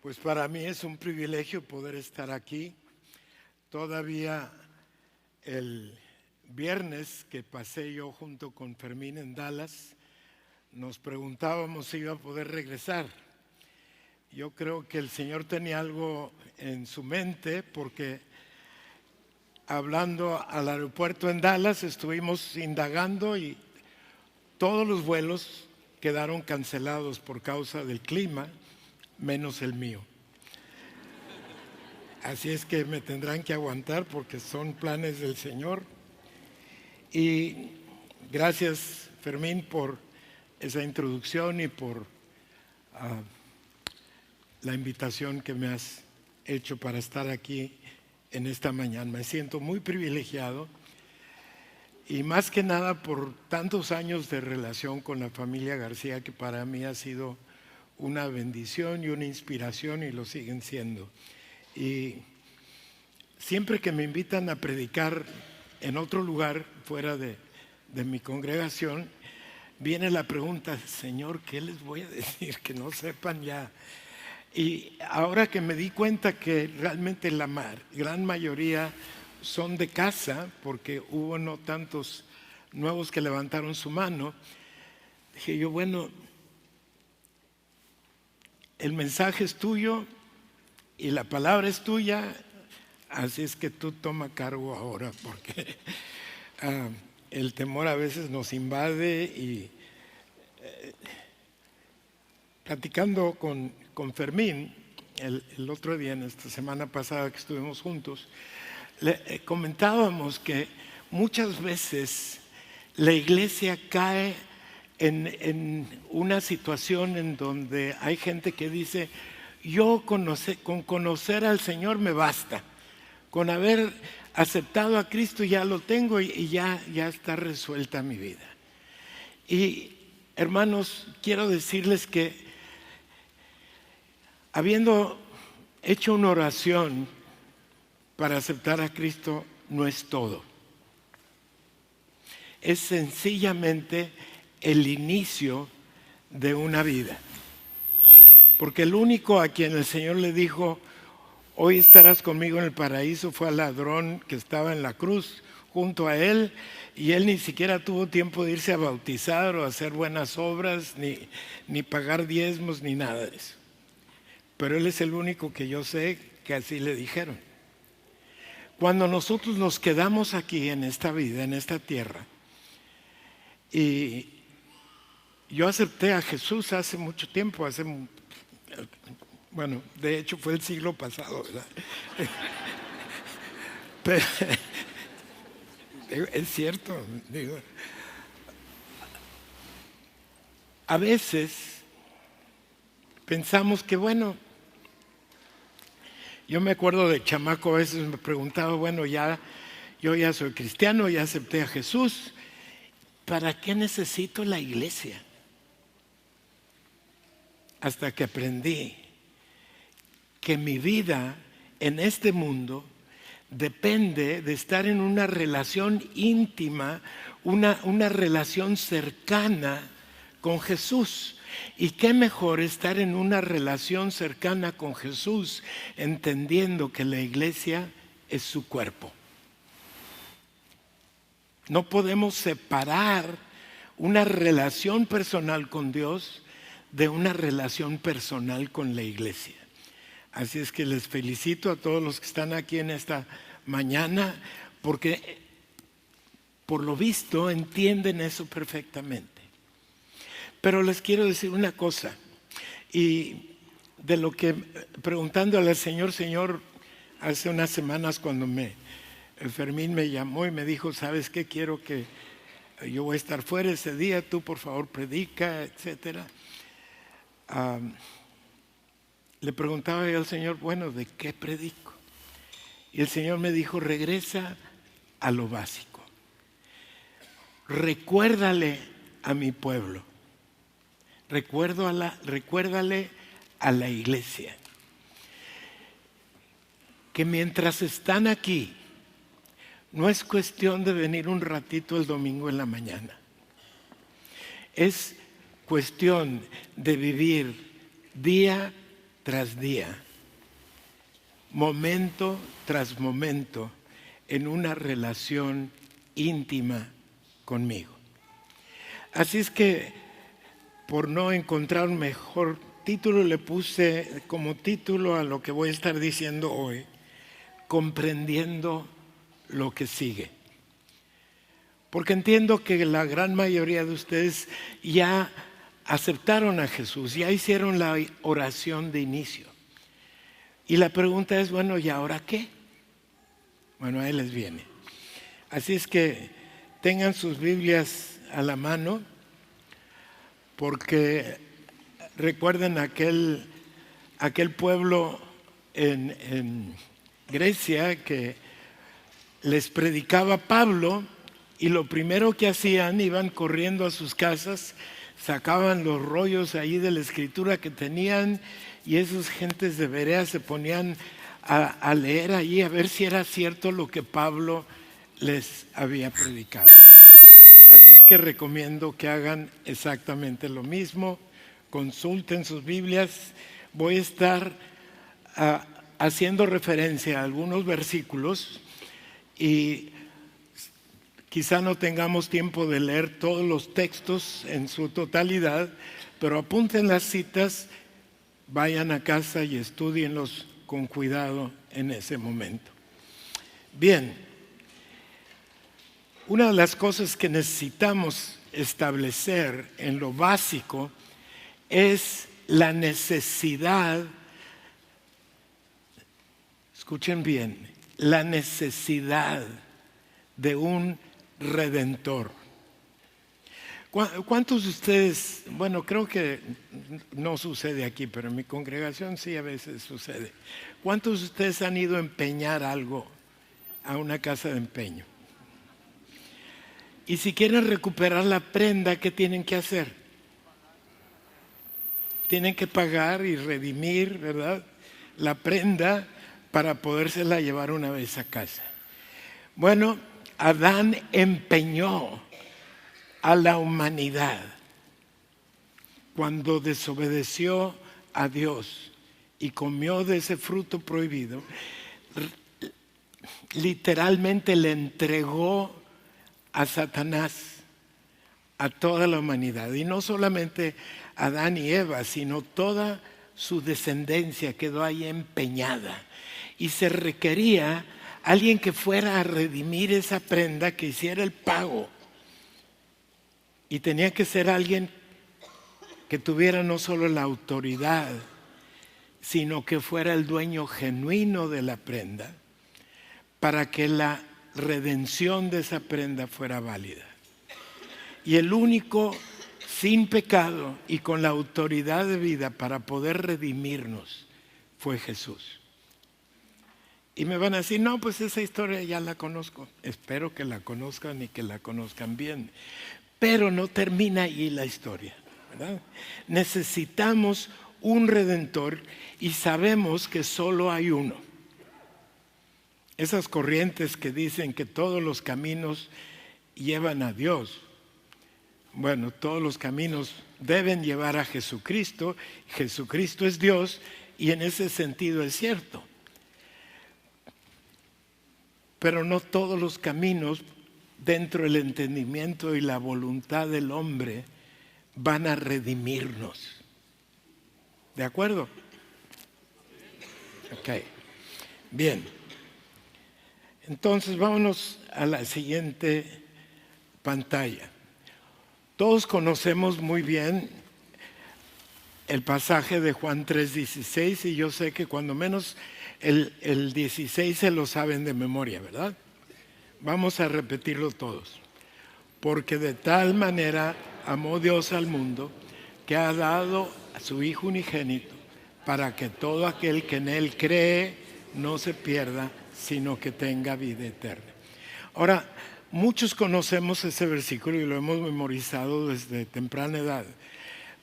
Pues para mí es un privilegio poder estar aquí. Todavía el viernes que pasé yo junto con Fermín en Dallas, nos preguntábamos si iba a poder regresar. Yo creo que el Señor tenía algo en su mente porque hablando al aeropuerto en Dallas estuvimos indagando y todos los vuelos quedaron cancelados por causa del clima, menos el mío. Así es que me tendrán que aguantar porque son planes del Señor. Y gracias, Fermín, por esa introducción y por la invitación que me has hecho para estar aquí en esta mañana. Me siento muy privilegiado y más que nada por tantos años de relación con la familia García, que para mí ha sido una bendición y una inspiración y lo siguen siendo. Y siempre que me invitan a predicar en otro lugar fuera de mi congregación, viene la pregunta: Señor, ¿qué les voy a decir que no sepan ya? Y ahora que me di cuenta que realmente la gran mayoría son de casa, porque hubo no tantos nuevos que levantaron su mano, dije yo, bueno, el mensaje es tuyo y la palabra es tuya, así es que tú toma cargo ahora, porque el temor a veces nos invade. Y platicando con Fermín el otro día, en esta semana pasada que estuvimos juntos, le comentábamos que muchas veces la iglesia cae en una situación en donde hay gente que dice: yo con conocer al Señor me basta, con haber aceptado a Cristo ya lo tengo y ya está resuelta mi vida. Y hermanos, quiero decirles que habiendo hecho una oración para aceptar a Cristo, no es todo. Es sencillamente el inicio de una vida. Porque el único a quien el Señor le dijo: hoy estarás conmigo en el paraíso, fue al ladrón que estaba en la cruz junto a él, y él ni siquiera tuvo tiempo de irse a bautizar o a hacer buenas obras, ni pagar diezmos, ni nada de eso. Pero él es el único que yo sé que así le dijeron. Cuando nosotros nos quedamos aquí en esta vida, en esta tierra, y yo acepté a Jesús hace mucho tiempo, bueno, de hecho fue el siglo pasado, ¿verdad? Pero, es cierto, digo. A veces pensamos que, bueno, yo me acuerdo de chamaco, a veces me preguntaba, bueno, yo ya soy cristiano, ya acepté a Jesús, ¿para qué necesito la iglesia? Hasta que aprendí que mi vida en este mundo depende de estar en una relación íntima, una relación cercana con Jesús. Y qué mejor estar en una relación cercana con Jesús, entendiendo que la iglesia es su cuerpo. No podemos separar una relación personal con Dios de una relación personal con la iglesia. Así es que les felicito a todos los que están aquí en esta mañana, porque por lo visto entienden eso perfectamente. Pero les quiero decir una cosa, y de lo que preguntándole al Señor, hace unas semanas cuando Fermín me llamó y me dijo: ¿sabes qué? Quiero que yo voy a estar fuera ese día, tú por favor predica, etcétera. Le preguntaba yo al Señor: bueno, ¿de qué predico? Y el Señor me dijo: regresa a lo básico. Recuérdale a mi pueblo. Recuérdale a la iglesia que mientras están aquí, no es cuestión de venir un ratito el domingo en la mañana. Es cuestión de vivir día tras día, momento tras momento, en una relación íntima conmigo. Así es que, por no encontrar un mejor título, le puse como título a lo que voy a estar diciendo hoy: comprendiendo lo que sigue. Porque entiendo que la gran mayoría de ustedes ya aceptaron a Jesús, ya hicieron la oración de inicio. Y la pregunta es, bueno, ¿y ahora qué? Bueno, ahí les viene. Así es que tengan sus Biblias a la mano, porque recuerden aquel pueblo en Grecia que les predicaba Pablo, y lo primero que hacían, iban corriendo a sus casas, sacaban los rollos ahí de la escritura que tenían, y esas gentes de Berea se ponían a leer ahí a ver si era cierto lo que Pablo les había predicado. Así es que recomiendo que hagan exactamente lo mismo. Consulten sus Biblias. Voy a estar haciendo referencia a algunos versículos y quizá no tengamos tiempo de leer todos los textos en su totalidad, pero apunten las citas, vayan a casa y estúdienlos con cuidado en ese momento. Bien, una de las cosas que necesitamos establecer en lo básico es la necesidad, escuchen bien, la necesidad de un redentor. ¿Cuántos de ustedes, bueno, creo que no sucede aquí, pero en mi congregación sí a veces sucede? ¿Cuántos de ustedes han ido a empeñar algo a una casa de empeño? Y si quieren recuperar la prenda, ¿qué tienen que hacer? Tienen que pagar y redimir, ¿verdad?, la prenda para podérsela llevar una vez a casa. Bueno, Adán empeñó a la humanidad cuando desobedeció a Dios y comió de ese fruto prohibido. Literalmente le entregó a Satanás a toda la humanidad, y no solamente Adán y Eva, sino toda su descendencia quedó ahí empeñada, y se requería alguien que fuera a redimir esa prenda, que hiciera el pago. Y tenía que ser alguien que tuviera no solo la autoridad, sino que fuera el dueño genuino de la prenda, para que la redención de esa prenda fuera válida. Y el único sin pecado y con la autoridad de vida para poder redimirnos fue Jesús. Y me van a decir, no, pues esa historia ya la conozco. Espero que la conozcan y que la conozcan bien. Pero no termina ahí la historia, ¿verdad? Necesitamos un redentor y sabemos que solo hay uno. Esas corrientes que dicen que todos los caminos llevan a Dios. Bueno, todos los caminos deben llevar a Jesucristo. Jesucristo es Dios y en ese sentido es cierto. Pero no todos los caminos dentro del entendimiento y la voluntad del hombre van a redimirnos. ¿De acuerdo? Ok. Bien. Entonces vámonos a la siguiente pantalla. Todos conocemos muy bien el pasaje de Juan 3:16, y yo sé que cuando menos el 16 se lo saben de memoria, ¿verdad? Vamos a repetirlo todos. Porque de tal manera amó Dios al mundo, que ha dado a su Hijo unigénito, para que todo aquel que en Él cree no se pierda, sino que tenga vida eterna. Ahora, muchos conocemos ese versículo y lo hemos memorizado desde temprana edad,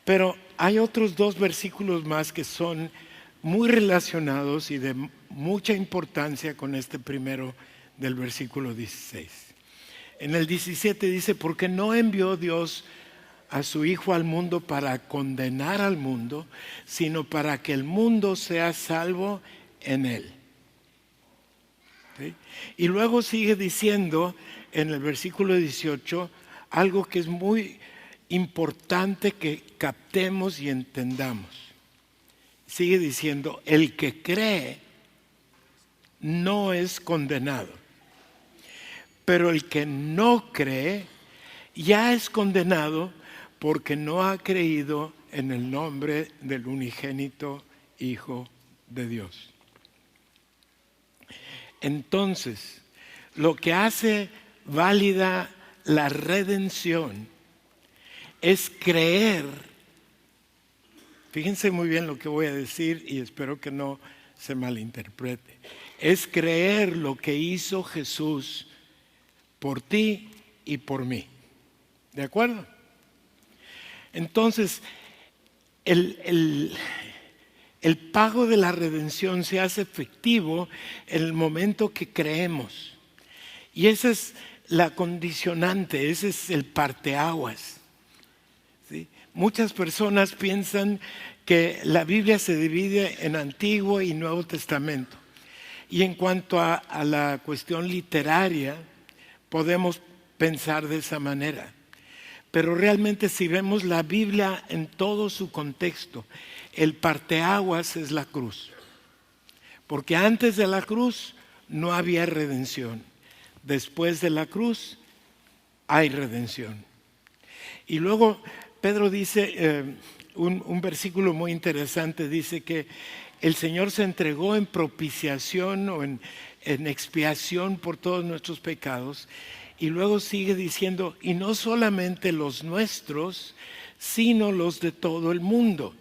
pero hay otros dos versículos más que son muy relacionados y de mucha importancia con este primero del versículo 16. En el 17 dice, porque no envió Dios a su Hijo al mundo para condenar al mundo, sino para que el mundo sea salvo en Él. ¿Sí? Y luego sigue diciendo en el versículo 18 algo que es muy importante que captemos y entendamos. Sigue diciendo, el que cree no es condenado, pero el que no cree ya es condenado porque no ha creído en el nombre del unigénito Hijo de Dios. Entonces, lo que hace válida la redención es creer. Fíjense muy bien lo que voy a decir y espero que no se malinterprete. Es creer lo que hizo Jesús por ti y por mí. ¿De acuerdo? Entonces, el pago de la redención se hace efectivo en el momento que creemos. Y esa es la condicionante, ese es el parteaguas. ¿Sí? Muchas personas piensan que la Biblia se divide en Antiguo y Nuevo Testamento. Y en cuanto a la cuestión literaria, podemos pensar de esa manera. Pero realmente si vemos la Biblia en todo su contexto, el parteaguas es la cruz. Porque antes de la cruz no había redención. Después de la cruz hay redención. Y luego Pedro dice, un versículo muy interesante, dice que el Señor se entregó en propiciación o en expiación por todos nuestros pecados. Y luego sigue diciendo, y no solamente los nuestros, sino los de todo el mundo.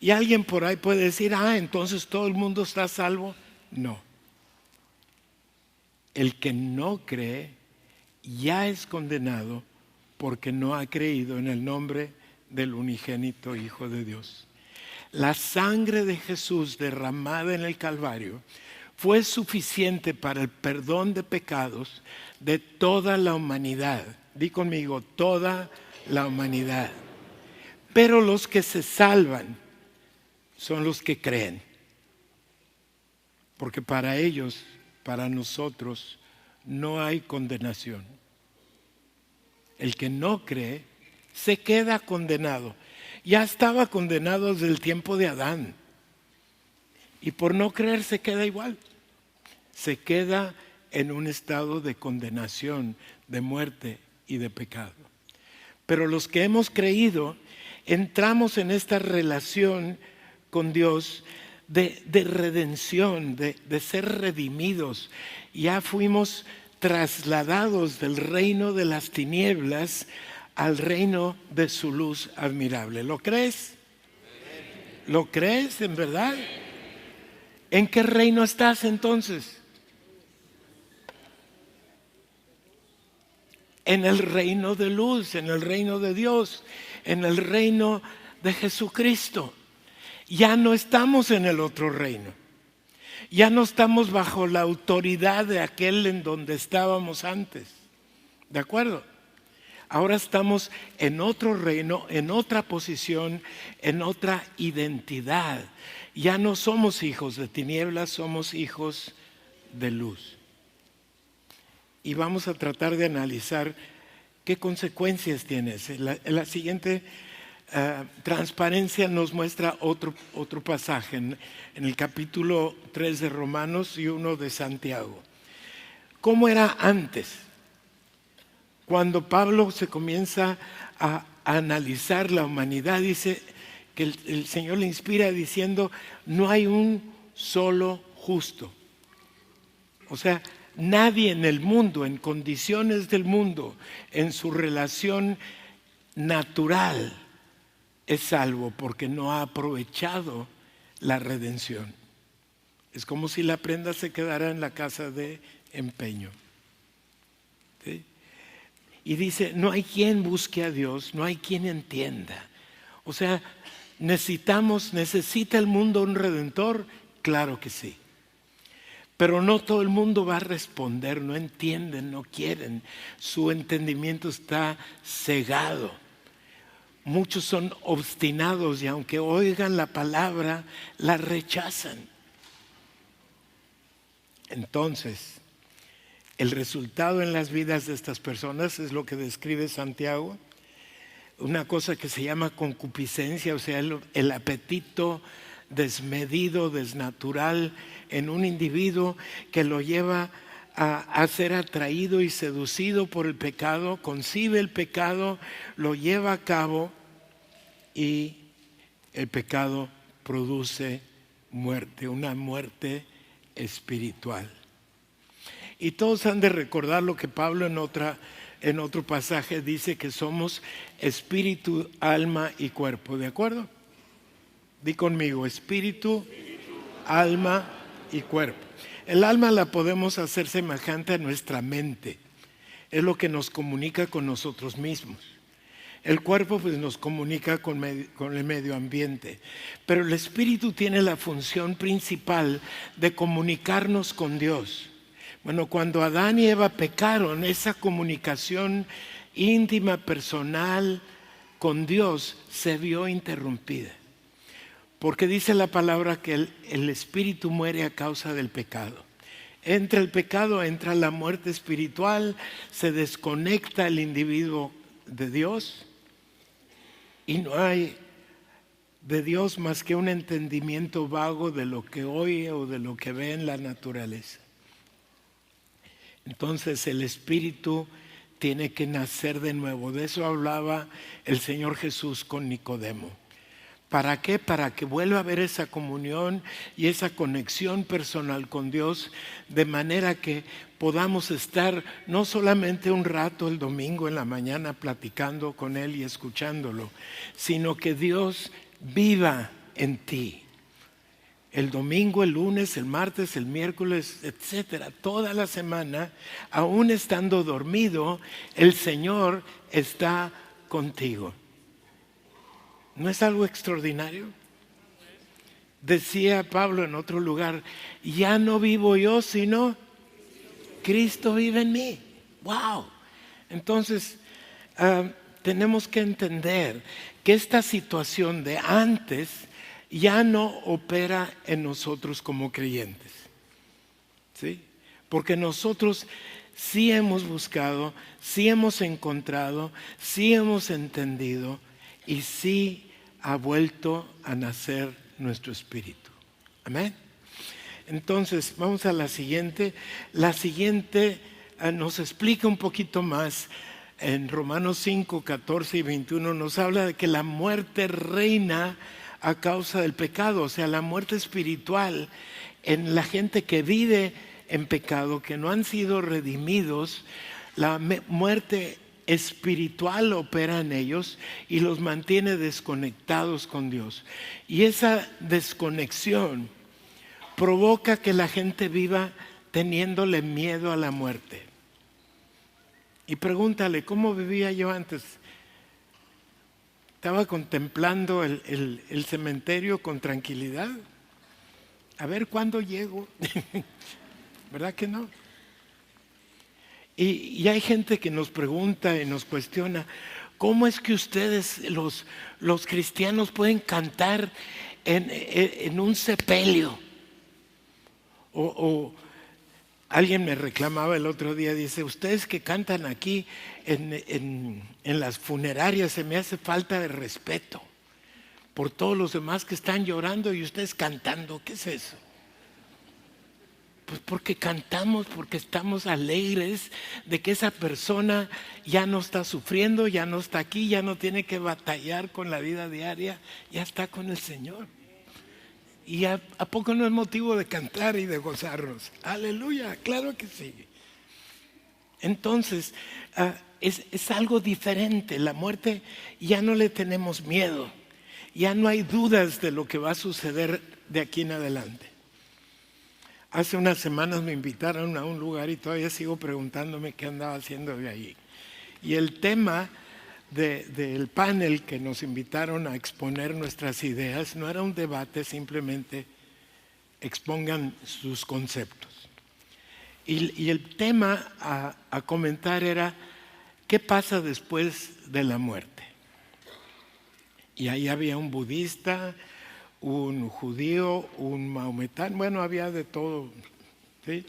Y alguien por ahí puede decir, entonces todo el mundo está salvo. No. El que no cree ya es condenado porque no ha creído en el nombre del unigénito Hijo de Dios. La sangre de Jesús derramada en el Calvario fue suficiente para el perdón de pecados de toda la humanidad. Di conmigo, toda la humanidad. Pero los que se salvan son los que creen. Porque para ellos, para nosotros, no hay condenación. El que no cree se queda condenado. Ya estaba condenado desde el tiempo de Adán. Y por no creer se queda igual. Se queda en un estado de condenación, de muerte y de pecado. Pero los que hemos creído, entramos en esta relación con Dios de redención, de ser redimidos. Ya fuimos trasladados del reino de las tinieblas al reino de su luz admirable. ¿Lo crees? ¿Lo crees en verdad? ¿En qué reino estás entonces? En el reino de luz, en el reino de Dios, en el reino de Jesucristo. Ya no estamos en el otro reino. Ya no estamos bajo la autoridad de aquel en donde estábamos antes. ¿De acuerdo? Ahora estamos en otro reino, en otra posición, en otra identidad. Ya no somos hijos de tinieblas, somos hijos de luz. Y vamos a tratar de analizar qué consecuencias tiene eso. La siguiente transparencia nos muestra otro pasaje en el capítulo 3 de Romanos y 1 de Santiago. ¿Cómo era antes? Cuando Pablo se comienza a analizar la humanidad, dice que el Señor le inspira diciendo, no hay un solo justo. O sea, nadie en el mundo, en condiciones del mundo, en su relación natural, es salvo porque no ha aprovechado la redención. Es como si la prenda se quedara en la casa de empeño. ¿Sí? Y dice, no hay quien busque a Dios, no hay quien entienda. O sea, ¿necesita el mundo un redentor? Claro que sí. Pero no todo el mundo va a responder, no entienden, no quieren. Su entendimiento está cegado. muchos son obstinados y aunque oigan la palabra, la rechazan. Entonces, el resultado en las vidas de estas personas es lo que describe Santiago, una cosa que se llama concupiscencia, o sea, el apetito desmedido, desnatural en un individuo que lo lleva a ser atraído y seducido por el pecado, concibe el pecado, lo lleva a cabo y el pecado produce muerte, una muerte espiritual. Y todos han de recordar lo que Pablo en otro pasaje dice, que somos espíritu, alma y cuerpo, ¿de acuerdo? Di conmigo, espíritu, alma y cuerpo. El alma la podemos hacer semejante a nuestra mente, es lo que nos comunica con nosotros mismos. El cuerpo pues nos comunica con el medio ambiente, pero el espíritu tiene la función principal de comunicarnos con Dios. Bueno, cuando Adán y Eva pecaron, esa comunicación íntima, personal con Dios se vio interrumpida. Porque dice la palabra que el espíritu muere a causa del pecado. Entra el pecado, entra la muerte espiritual, se desconecta el individuo de Dios y no hay de Dios más que un entendimiento vago de lo que oye o de lo que ve en la naturaleza. Entonces el espíritu tiene que nacer de nuevo. De eso hablaba el Señor Jesús con Nicodemo. ¿Para qué? Para que vuelva a haber esa comunión y esa conexión personal con Dios, de manera que podamos estar no solamente un rato el domingo en la mañana platicando con Él y escuchándolo, sino que Dios viva en ti. El domingo, el lunes, el martes, el miércoles, etcétera, toda la semana, aún estando dormido, el Señor está contigo. ¿No es algo extraordinario? Decía Pablo en otro lugar, ya no vivo yo, sino Cristo vive en mí. ¡Wow! Entonces, tenemos que entender que esta situación de antes ya no opera en nosotros como creyentes. ¿Sí? Porque nosotros sí hemos buscado, sí hemos encontrado, sí hemos entendido y sí ha vuelto a nacer nuestro espíritu. Amén. Entonces, vamos a la siguiente. La siguiente nos explica un poquito más. En Romanos 5, 14 y 21 nos habla de que la muerte reina a causa del pecado, o sea, la muerte espiritual en la gente que vive en pecado, que no han sido redimidos. La muerte espiritual opera en ellos y los mantiene desconectados con Dios. Y esa desconexión provoca que la gente viva teniéndole miedo a la muerte. Y pregúntale, ¿cómo vivía yo antes? Estaba contemplando el cementerio con tranquilidad. A ver cuándo llego. ¿Verdad que no? Y hay gente que nos pregunta y nos cuestiona, ¿cómo es que ustedes, los cristianos, pueden cantar en un sepelio? O alguien me reclamaba el otro día, dice, ustedes que cantan aquí en las funerarias, se me hace falta de respeto por todos los demás que están llorando y ustedes cantando. ¿Qué es eso? Pues porque cantamos, porque estamos alegres de que esa persona ya no está sufriendo, ya no está aquí, ya no tiene que batallar con la vida diaria, ya está con el Señor. ¿Y a poco no es motivo de cantar y de gozarnos? Aleluya, claro que sí. Entonces, es algo diferente. La muerte ya no le tenemos miedo, ya no hay dudas de lo que va a suceder de aquí en adelante. Hace unas semanas me invitaron a un lugar y todavía sigo preguntándome qué andaba haciendo de ahí. Y el tema del panel que nos invitaron a exponer nuestras ideas no era un debate, simplemente expongan sus conceptos. Y el tema a comentar era, ¿qué pasa después de la muerte? Y ahí había un budista, un judío, un maometano, bueno, había de todo, ¿sí?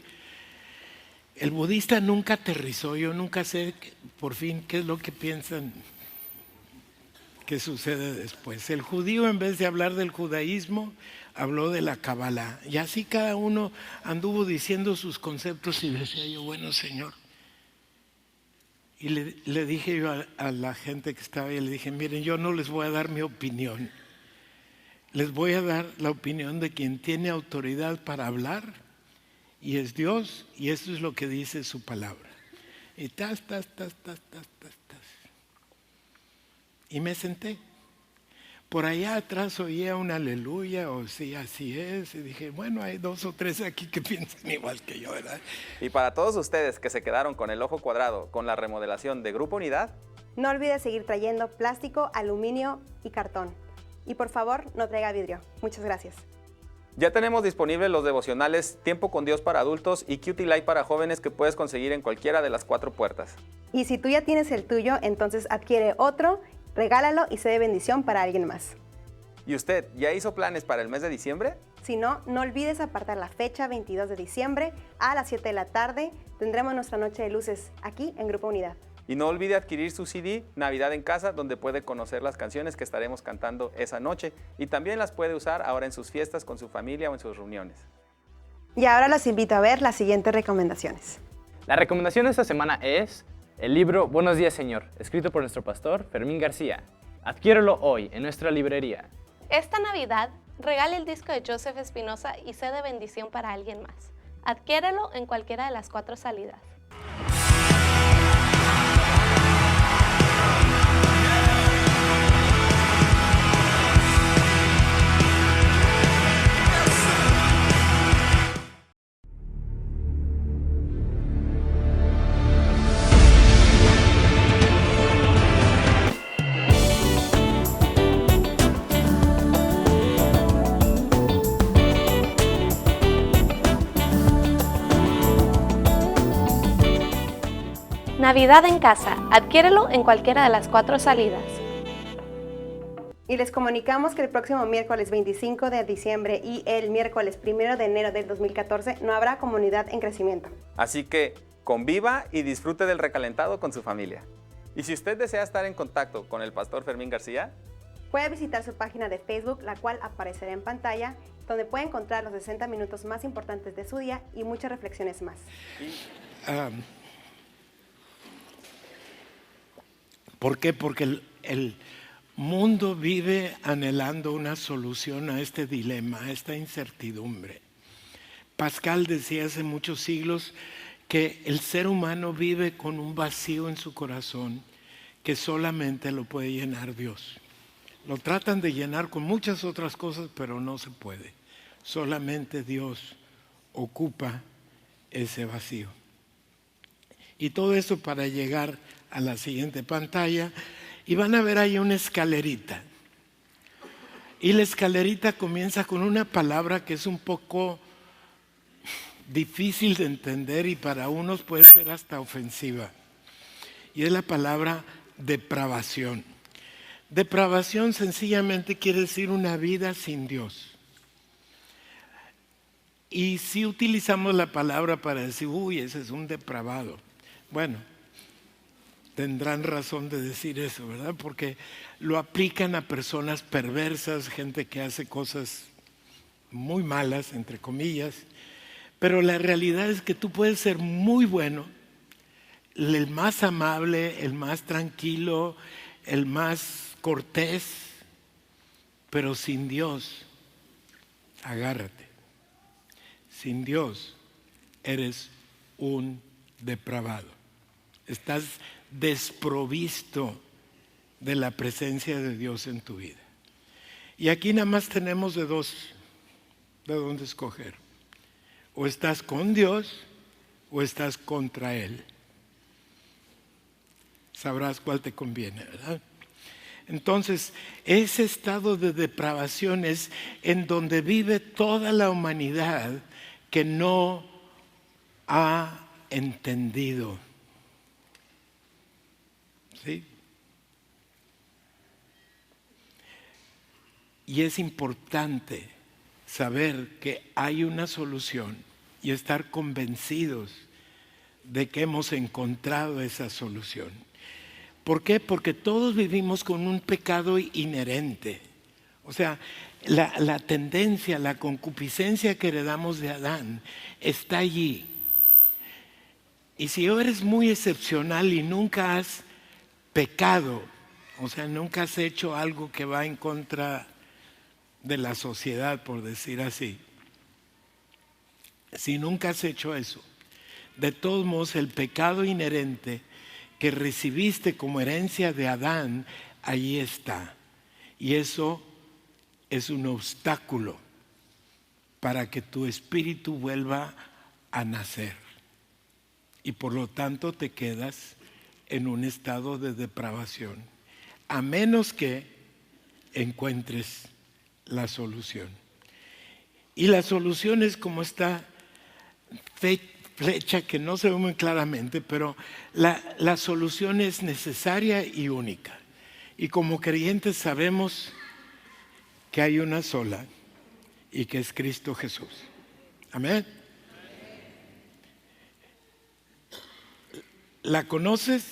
El budista nunca aterrizó, yo nunca sé por fin qué es lo que piensan que sucede después. El judío, en vez de hablar del judaísmo, habló de la Kabbalah. Y así cada uno anduvo diciendo sus conceptos y decía yo, bueno, Señor. Y le dije yo a la gente que estaba ahí, le dije, miren, yo no les voy a dar mi opinión. Les voy a dar la opinión de quien tiene autoridad para hablar, y es Dios, y eso es lo que dice su palabra. Y y me senté. Por allá atrás oía un aleluya, o sí, así es. Y dije, bueno, hay 2 o 3 aquí que piensan igual que yo, ¿verdad? Y para todos ustedes que se quedaron con el ojo cuadrado con la remodelación de Grupo Unidad, no olvide seguir trayendo plástico, aluminio y cartón. Y por favor, no traiga vidrio. Muchas gracias. ya tenemos disponibles los devocionales Tiempo con Dios para adultos y Cutie Life para jóvenes que puedes conseguir en cualquiera de las 4 puertas. Y si tú ya tienes el tuyo, entonces adquiere otro, regálalo y sé de bendición para alguien más. ¿Y usted ya hizo planes para el mes de diciembre? Si no, no olvides apartar la fecha 22 de diciembre a las 7 de la tarde. Tendremos nuestra noche de luces aquí en Grupo Unidad. Y no olvide adquirir su CD Navidad en Casa, donde puede conocer las canciones que estaremos cantando esa noche y también las puede usar ahora en sus fiestas con su familia o en sus reuniones. Y ahora los invito a ver las siguientes recomendaciones. La recomendación de esta semana es el libro Buenos días, Señor, escrito por nuestro pastor Fermín García. Adquiérelo hoy en nuestra librería. Esta Navidad, regale el disco de Joseph Espinosa y sé de bendición para alguien más. Adquiérelo en cualquiera de las 4 salidas. Navidad en Casa, adquiérelo en cualquiera de las 4 salidas. Y les comunicamos que el próximo miércoles 25 de diciembre y el miércoles 1 de enero del 2014 no habrá comunidad en crecimiento. Así que conviva y disfrute del recalentado con su familia. Y si usted desea estar en contacto con el pastor Fermín García, puede visitar su página de Facebook, la cual aparecerá en pantalla, donde puede encontrar los 60 minutos más importantes de su día y muchas reflexiones más. ¿Por qué? Porque el mundo vive anhelando una solución a este dilema, a esta incertidumbre. Pascal decía hace muchos siglos que el ser humano vive con un vacío en su corazón que solamente lo puede llenar Dios. Lo tratan de llenar con muchas otras cosas, pero no se puede. Solamente Dios ocupa ese vacío. Y todo eso para llegar a la siguiente pantalla, y van a ver ahí una escalerita. Y la escalerita comienza con una palabra que es un poco difícil de entender y para unos puede ser hasta ofensiva. Y es la palabra depravación. Depravación sencillamente quiere decir una vida sin Dios. Y si utilizamos la palabra para decir, uy, ese es un depravado. Bueno, tendrán razón de decir eso, ¿verdad? Porque lo aplican a personas perversas, gente que hace cosas muy malas, entre comillas. Pero la realidad es que tú puedes ser muy bueno, el más amable, el más tranquilo, el más cortés, pero sin Dios, agárrate. Sin Dios eres un depravado. Estás desprovisto de la presencia de Dios en tu vida. Y aquí nada más tenemos de dónde escoger. O estás con Dios o estás contra Él. Sabrás cuál te conviene, ¿verdad? Entonces, ese estado de depravación es en donde vive toda la humanidad que no ha entendido. ¿Sí? Y es importante saber que hay una solución y estar convencidos de que hemos encontrado esa solución. ¿Por qué? Porque todos vivimos con un pecado inherente. O sea, la tendencia, la concupiscencia que heredamos de Adán está allí. Y si eres muy excepcional y nunca has pecado, o sea, nunca has hecho algo que va en contra de la sociedad, por decir así, si nunca has hecho eso, de todos modos el pecado inherente que recibiste como herencia de Adán, allí está. Y eso es un obstáculo para que tu espíritu vuelva a nacer. Y por lo tanto te quedas en un estado de depravación, a menos que encuentres la solución. Y la solución es como está flecha, que no se ve muy claramente, pero la solución es necesaria y única. Y como creyentes sabemos que hay una sola y que es Cristo Jesús. Amén. ¿La conoces?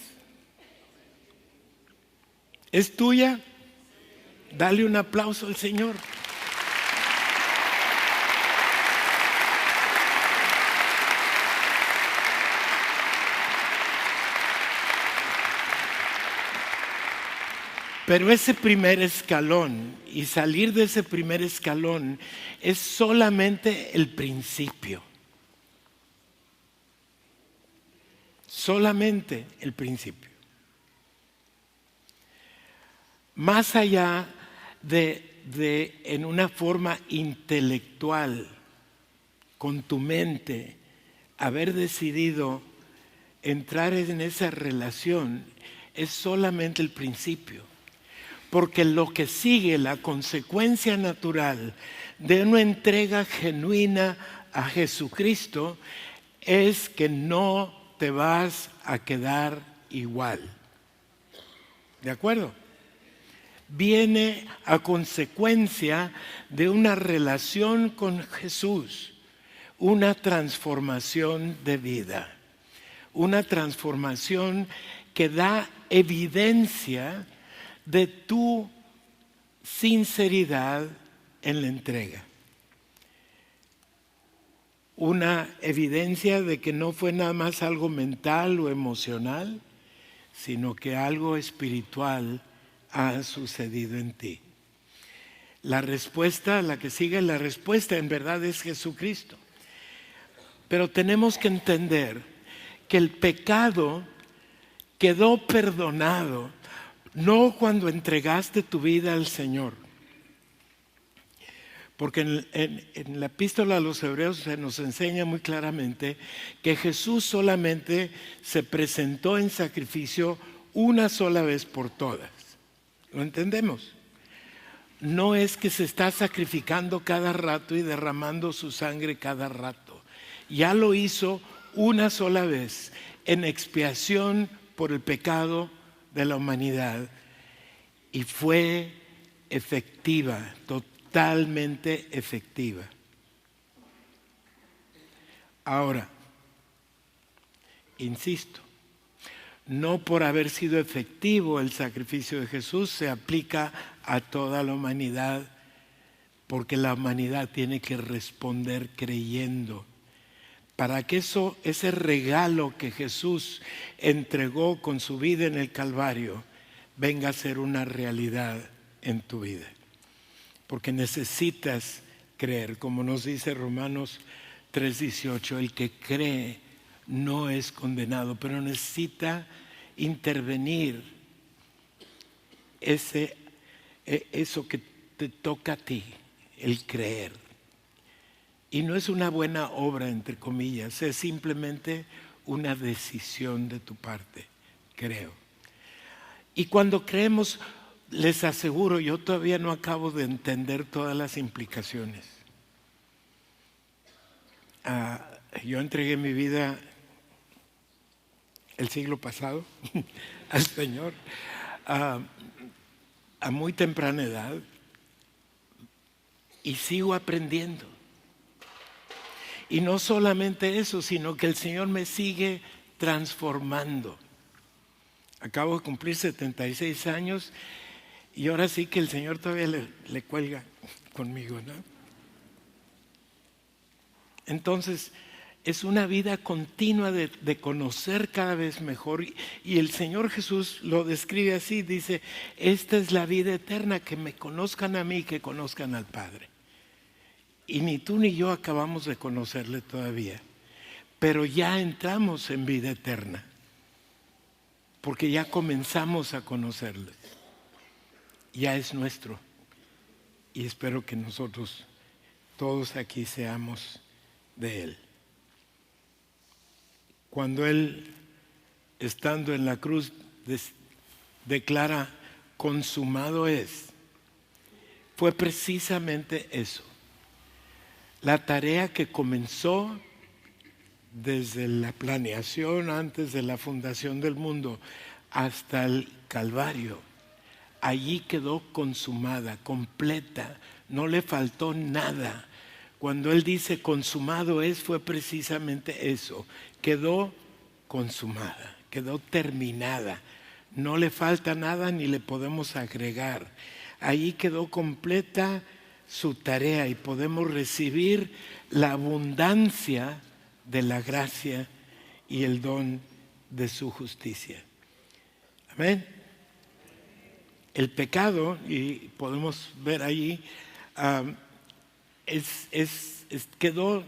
¿Es tuya? Dale un aplauso al Señor. Pero ese primer escalón y salir de ese primer escalón es solamente el principio. Solamente el principio. Más allá de en una forma intelectual, con tu mente, haber decidido entrar en esa relación, es solamente el principio. Porque lo que sigue, la consecuencia natural de una entrega genuina a Jesucristo, es que no te vas a quedar igual. ¿De acuerdo? Viene a consecuencia de una relación con Jesús, una transformación de vida, una transformación que da evidencia de tu sinceridad en la entrega. Una evidencia de que no fue nada más algo mental o emocional, sino que algo espiritual ha sucedido en ti. La respuesta, la que sigue, la respuesta en verdad es Jesucristo. Pero tenemos que entender que el pecado quedó perdonado no cuando entregaste tu vida al Señor. Porque en la epístola a los Hebreos se nos enseña muy claramente que Jesús solamente se presentó en sacrificio una sola vez por todas. ¿Lo entendemos? No es que se está sacrificando cada rato y derramando su sangre cada rato. Ya lo hizo una sola vez en expiación por el pecado de la humanidad y fue efectiva, totalmente efectiva. Ahora, insisto, no por haber sido efectivo el sacrificio de Jesús se aplica a toda la humanidad, porque la humanidad tiene que responder creyendo. Para que ese regalo que Jesús entregó con su vida en el Calvario venga a ser una realidad en tu vida. Porque necesitas creer, como nos dice Romanos 3:18, el que cree no es condenado, pero necesita intervenir eso que te toca a ti, el creer. Y no es una buena obra, entre comillas, es simplemente una decisión de tu parte, creo. Y cuando creemos, les aseguro, yo todavía no acabo de entender todas las implicaciones. Yo entregué mi vida el siglo pasado al Señor a muy temprana edad, y sigo aprendiendo. Y no solamente eso, sino que el Señor me sigue transformando. Acabo de cumplir 76 años y ahora sí que el Señor todavía le cuelga conmigo, ¿no? Entonces, es una vida continua de conocer cada vez mejor. Y el Señor Jesús lo describe así, dice, esta es la vida eterna, que me conozcan a mí y que conozcan al Padre. Y ni tú ni yo acabamos de conocerle todavía, pero ya entramos en vida eterna, porque ya comenzamos a conocerle. Ya es nuestro. Y espero que nosotros todos aquí seamos de Él. Cuando Él, estando en la cruz, declara, consumado es, fue precisamente eso. La tarea que comenzó desde la planeación antes de la fundación del mundo hasta el Calvario, allí quedó consumada, completa, no le faltó nada. Cuando Él dice consumado es, fue precisamente eso, quedó consumada, quedó terminada, no le falta nada ni le podemos agregar. Allí quedó completa su tarea y podemos recibir la abundancia de la gracia y el don de su justicia. Amén. El pecado, y podemos ver ahí, quedó,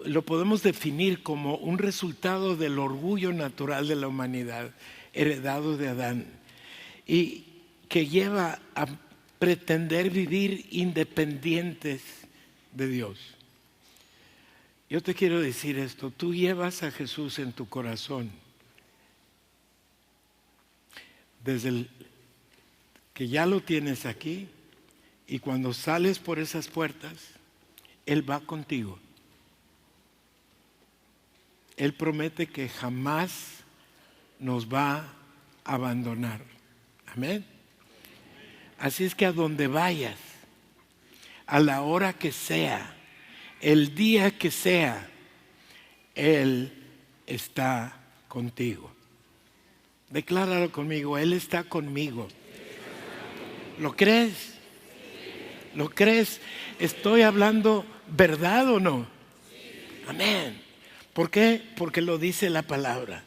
lo podemos definir como un resultado del orgullo natural de la humanidad, heredado de Adán, y que lleva a pretender vivir independientes de Dios. Yo te quiero decir esto, tú llevas a Jesús en tu corazón, desde que ya lo tienes aquí, y cuando sales por esas puertas, Él va contigo. Él promete que jamás nos va a abandonar. Amén. Así es que a donde vayas, a la hora que sea, el día que sea, Él está contigo. Decláralo conmigo, Él está conmigo. ¿Lo crees? ¿Lo crees? ¿Estoy hablando verdad o no? Amén. ¿Por qué? Porque lo dice la palabra.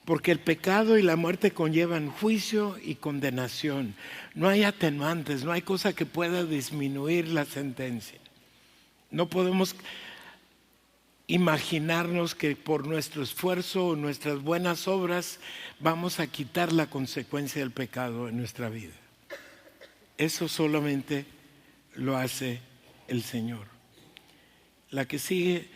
Porque el pecado y la muerte conllevan juicio y condenación. No hay atenuantes, no hay cosa que pueda disminuir la sentencia. No podemos imaginarnos que por nuestro esfuerzo o nuestras buenas obras vamos a quitar la consecuencia del pecado en nuestra vida. Eso solamente lo hace el Señor. La que sigue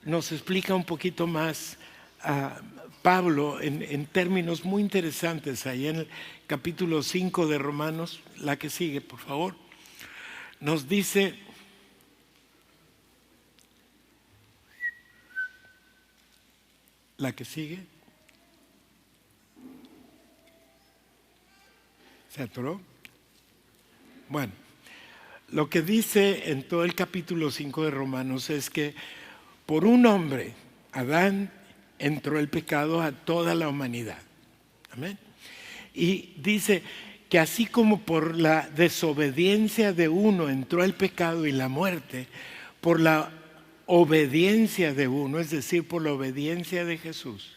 nos explica un poquito más a Pablo en términos muy interesantes, ahí en el capítulo 5 de Romanos. La que sigue, por favor, nos dice: la que sigue, ¿se atoró? Bueno, lo que dice en todo el capítulo 5 de Romanos es que por un hombre, Adán, entró el pecado a toda la humanidad. Amén. Y dice que así como por la desobediencia de uno entró el pecado y la muerte, por la obediencia de uno, es decir, por la obediencia de Jesús,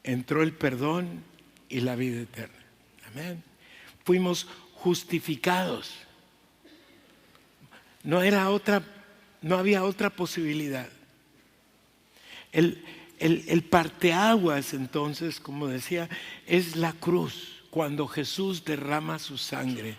entró el perdón y la vida eterna. Amén. Fuimos justificados. No había otra posibilidad. El parteaguas, entonces, como decía, es la cruz, cuando Jesús derrama su sangre.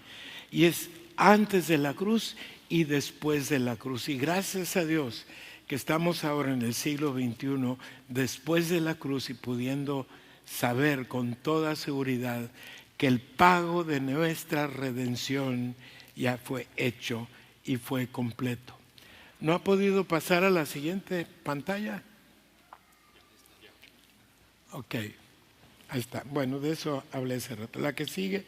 Y es antes de la cruz y después de la cruz. Y gracias a Dios que estamos ahora en el siglo XXI, después de la cruz, y pudiendo saber con toda seguridad que el pago de nuestra redención ya fue hecho y fue completo. ¿No ha podido pasar a la siguiente pantalla? Ok, ahí está. Bueno, de eso hablé hace rato. La que sigue.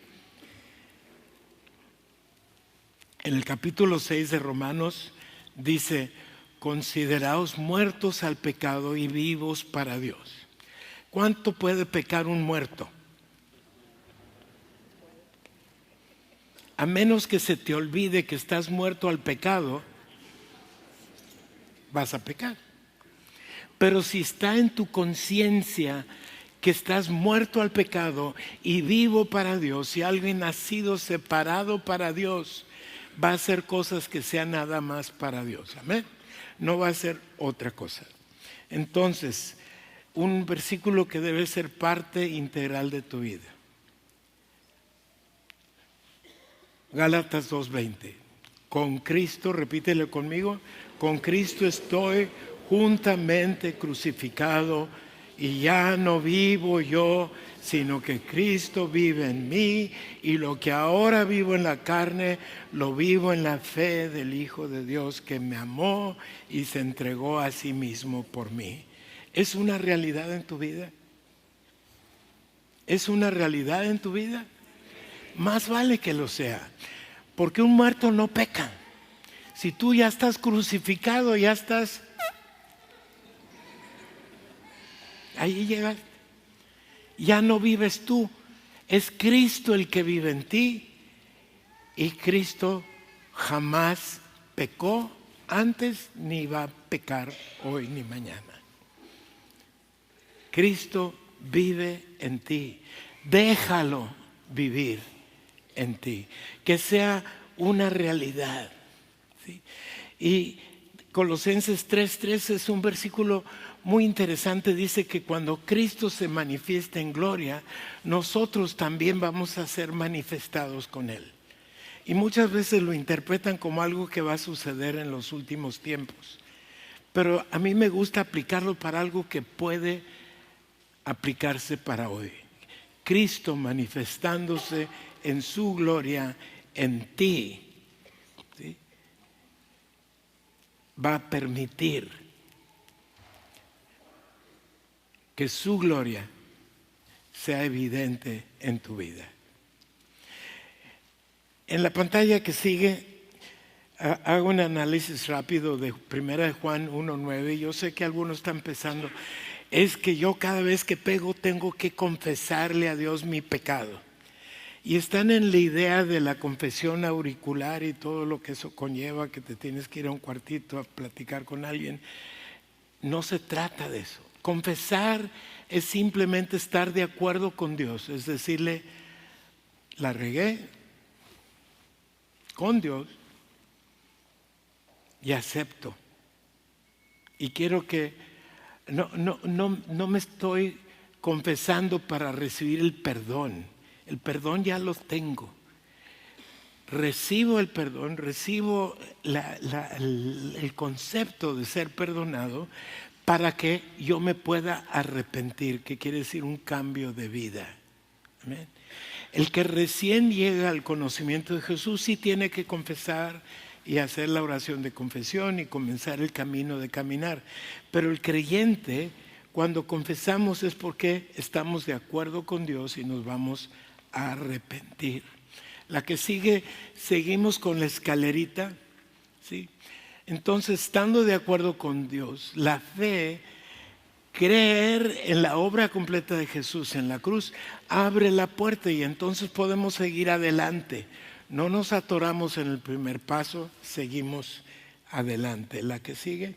En el capítulo 6 de Romanos dice, consideraos muertos al pecado y vivos para Dios. ¿Cuánto puede pecar un muerto? A menos que se te olvide que estás muerto al pecado, vas a pecar. Pero si está en tu conciencia que estás muerto al pecado y vivo para Dios, si alguien ha sido separado para Dios, va a hacer cosas que sean nada más para Dios. Amén. No va a hacer otra cosa. Entonces, un versículo que debe ser parte integral de tu vida. Gálatas 2:20. Con Cristo, repítelo conmigo, con Cristo estoy juntamente crucificado y ya no vivo yo, sino que Cristo vive en mí, y lo que ahora vivo en la carne, lo vivo en la fe del Hijo de Dios que me amó y se entregó a sí mismo por mí. ¿Es una realidad en tu vida? ¿Es una realidad en tu vida? Más vale que lo sea, porque un muerto no peca. Si tú ya estás crucificado, ya estás... Ahí llegas. Ya no vives tú, es Cristo el que vive en ti, y Cristo jamás pecó antes ni va a pecar hoy ni mañana. Cristo vive en ti, déjalo vivir en ti, que sea una realidad, ¿sí? Y Colosenses 3:3 es un versículo muy interesante. Dice que cuando Cristo se manifieste en gloria, nosotros también vamos a ser manifestados con Él. Y muchas veces lo interpretan como algo que va a suceder en los últimos tiempos. Pero a mí me gusta aplicarlo para algo que puede aplicarse para hoy. Cristo manifestándose en su gloria en ti, ¿sí? Va a permitir que su gloria sea evidente en tu vida. En la pantalla que sigue, hago un análisis rápido de 1 Juan 1:9. Yo sé que algunos están pensando, es que yo cada vez que pego tengo que confesarle a Dios mi pecado. Y están en la idea de la confesión auricular y todo lo que eso conlleva, que te tienes que ir a un cuartito a platicar con alguien. No se trata de eso. Confesar es simplemente estar de acuerdo con Dios, es decirle, la regué con Dios y acepto. Y quiero que no me estoy confesando para recibir el perdón ya lo tengo. Recibo el perdón, recibo el concepto de ser perdonado, para que yo me pueda arrepentir, que quiere decir un cambio de vida. ¿Amén? El que recién llega al conocimiento de Jesús sí tiene que confesar y hacer la oración de confesión y comenzar el camino de caminar. Pero el creyente, cuando confesamos, es porque estamos de acuerdo con Dios y nos vamos a arrepentir. La que sigue, seguimos con la escalerita, ¿sí? Entonces, estando de acuerdo con Dios, la fe, creer en la obra completa de Jesús en la cruz, abre la puerta y entonces podemos seguir adelante. No nos atoramos en el primer paso, seguimos adelante. La que sigue,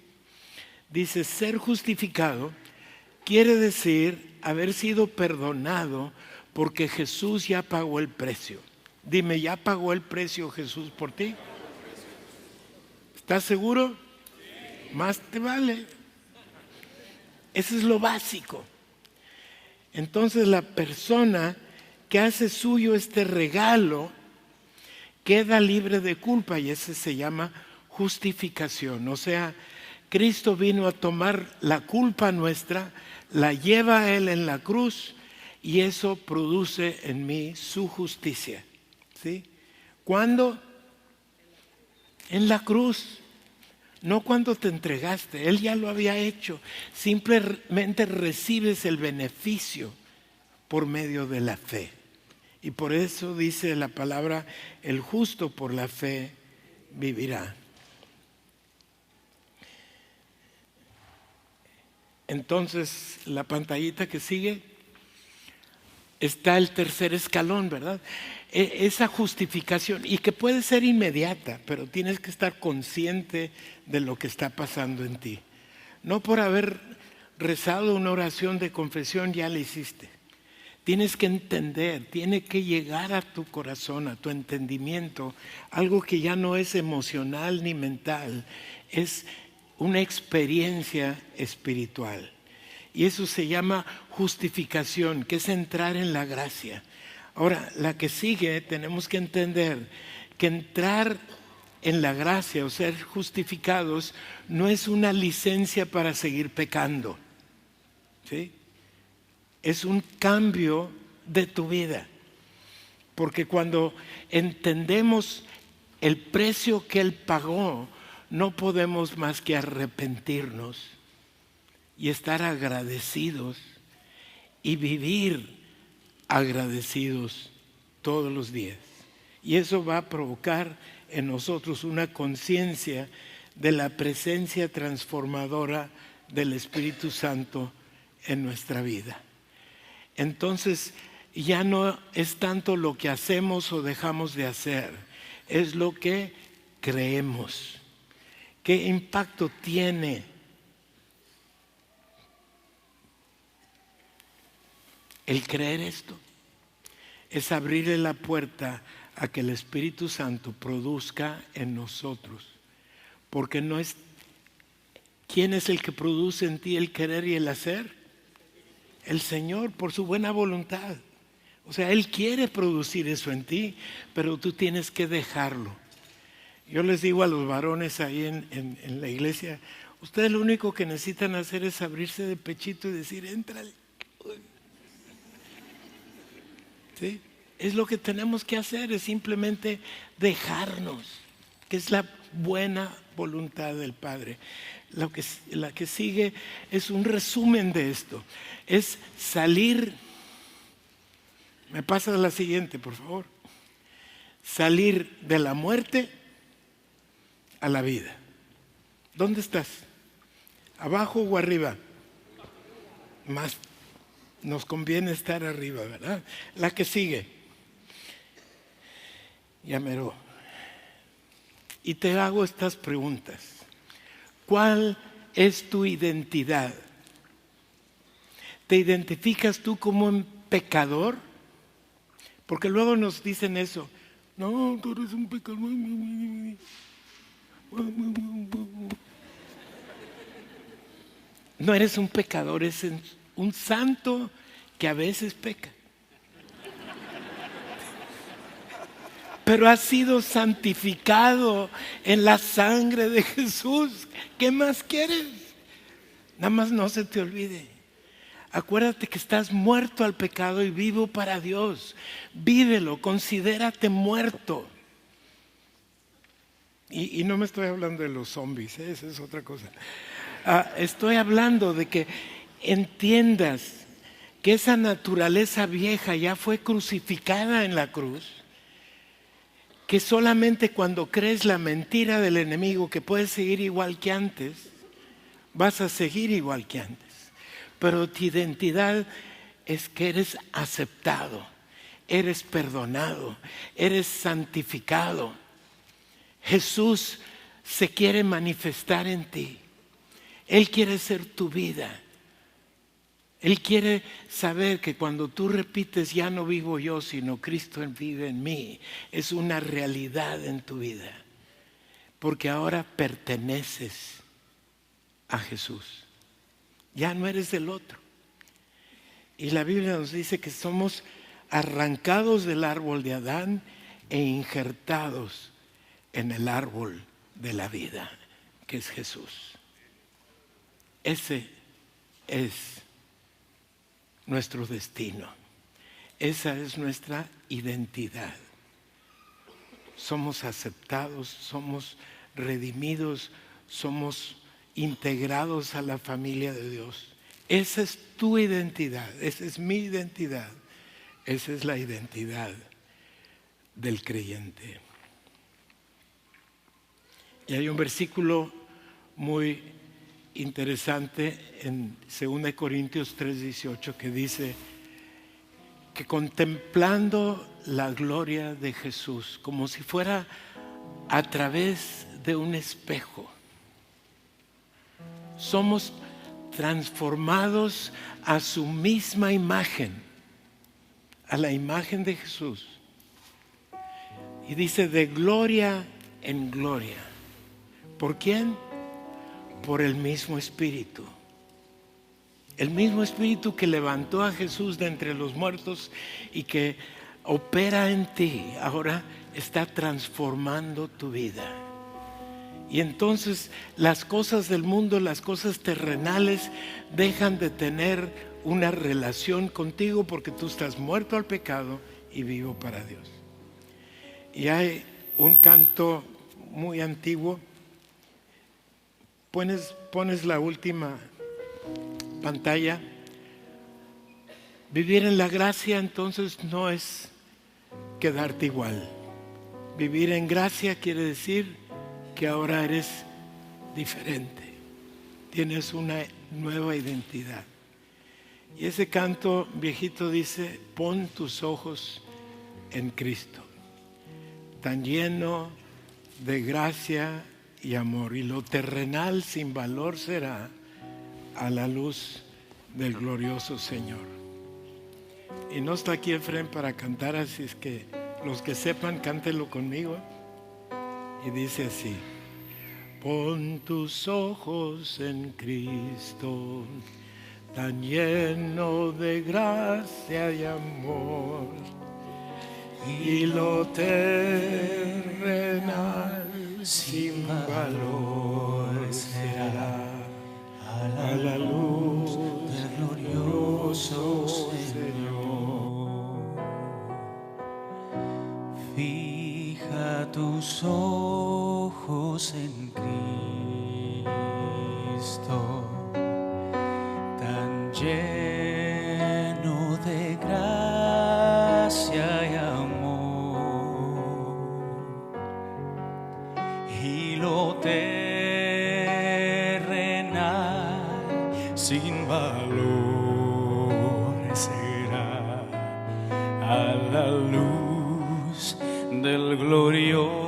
dice, ser justificado quiere decir haber sido perdonado porque Jesús ya pagó el precio. Dime, ¿ya pagó el precio Jesús por ti? ¿Estás seguro? Sí. Más te vale. Eso es lo básico. Entonces la persona que hace suyo este regalo queda libre de culpa, y ese se llama justificación. O sea, Cristo vino a tomar la culpa nuestra, la lleva a Él en la cruz, y eso produce en mí su justicia. ¿Sí? ¿Cuándo? En la cruz. No cuando te entregaste, Él ya lo había hecho. Simplemente recibes el beneficio por medio de la fe. Y por eso dice la palabra, el justo por la fe vivirá. Entonces, la pantallita que sigue, está el tercer escalón, ¿verdad? Esa justificación, y que puede ser inmediata, pero tienes que estar consciente de lo que está pasando en ti. No por haber rezado una oración de confesión ya la hiciste. Tienes que entender, tiene que llegar a tu corazón, a tu entendimiento, algo que ya no es emocional ni mental, es una experiencia espiritual. Y eso se llama justificación, que es entrar en la gracia. Ahora, la que sigue, tenemos que entender que entrar en la gracia o ser justificados no es una licencia para seguir pecando, ¿sí? Es un cambio de tu vida. Porque cuando entendemos el precio que Él pagó, no podemos más que arrepentirnos y estar agradecidos y vivir agradecidos todos los días. Y eso va a provocar en nosotros una conciencia de la presencia transformadora del Espíritu Santo en nuestra vida. Entonces ya no es tanto lo que hacemos o dejamos de hacer, es lo que creemos. ¿Qué impacto tiene el creer esto? Es abrirle la puerta a que el Espíritu Santo produzca en nosotros. Porque no es... ¿Quién es el que produce en ti el querer y el hacer? El Señor, por su buena voluntad. O sea, Él quiere producir eso en ti, pero tú tienes que dejarlo. Yo les digo a los varones ahí en la iglesia, ustedes lo único que necesitan hacer es abrirse de pechito y decir, éntrale. ¿Sí? Es lo que tenemos que hacer, es simplemente dejarnos, que es la buena voluntad del Padre. La que sigue es un resumen de esto, es salir, me pasa la siguiente, por favor, salir de la muerte a la vida. ¿Dónde estás? ¿Abajo o arriba? Más nos conviene estar arriba, ¿verdad? La que sigue. Ya mero. Y te hago estas preguntas. ¿Cuál es tu identidad? ¿Te identificas tú como un pecador? Porque luego nos dicen eso. No, tú eres un pecador. No eres un pecador, es un santo que a veces peca. Pero has sido santificado en la sangre de Jesús. ¿Qué más quieres? Nada más no se te olvide. Acuérdate que estás muerto al pecado y vivo para Dios. Vívelo, considérate muerto. Y no me estoy hablando de los zombies, esa es otra cosa. Estoy hablando de que entiendas que esa naturaleza vieja ya fue crucificada en la cruz. Que solamente cuando crees la mentira del enemigo que puedes seguir igual que antes, vas a seguir igual que antes. Pero tu identidad es que eres aceptado, eres perdonado, eres santificado. Jesús se quiere manifestar en ti. Él quiere ser tu vida. Él quiere saber que cuando tú repites, ya no vivo yo, sino Cristo vive en mí, es una realidad en tu vida. Porque ahora perteneces a Jesús. Ya no eres del otro. Y la Biblia nos dice que somos arrancados del árbol de Adán e injertados en el árbol de la vida, que es Jesús. Ese es nuestro destino. Esa es nuestra identidad. Somos aceptados, somos redimidos, somos integrados a la familia de Dios. Esa es tu identidad, esa es mi identidad, esa es la identidad del creyente. Y hay un versículo muy interesante en 2 Corintios 3:18 que dice que contemplando la gloria de Jesús como si fuera a través de un espejo, somos transformados a su misma imagen, a la imagen de Jesús. Y dice de gloria en gloria. ¿Por quién? Por el mismo Espíritu. El mismo Espíritu que levantó a Jesús de entre los muertos y que opera en ti, ahora está transformando tu vida. Y entonces las cosas del mundo, las cosas terrenales, dejan de tener una relación contigo porque tú estás muerto al pecado y vivo para Dios. Y hay un canto muy antiguo. Pones la última pantalla. Vivir en la gracia entonces no es quedarte igual. Vivir en gracia quiere decir que ahora eres diferente. Tienes una nueva identidad. Y ese canto viejito dice, pon tus ojos en Cristo, tan lleno de gracia y amor, y lo terrenal sin valor será a la luz del glorioso Señor. Y no está aquí Efraín para cantar, así es que los que sepan, cántelo conmigo. Y dice así: pon tus ojos en Cristo, tan lleno de gracia y amor, y lo terrenal sin valor será a la luz del glorioso Señor. Fija tus ojos en Cristo, tan lleno de gracia y amor, y lo terrenal sin valor será a la luz del glorioso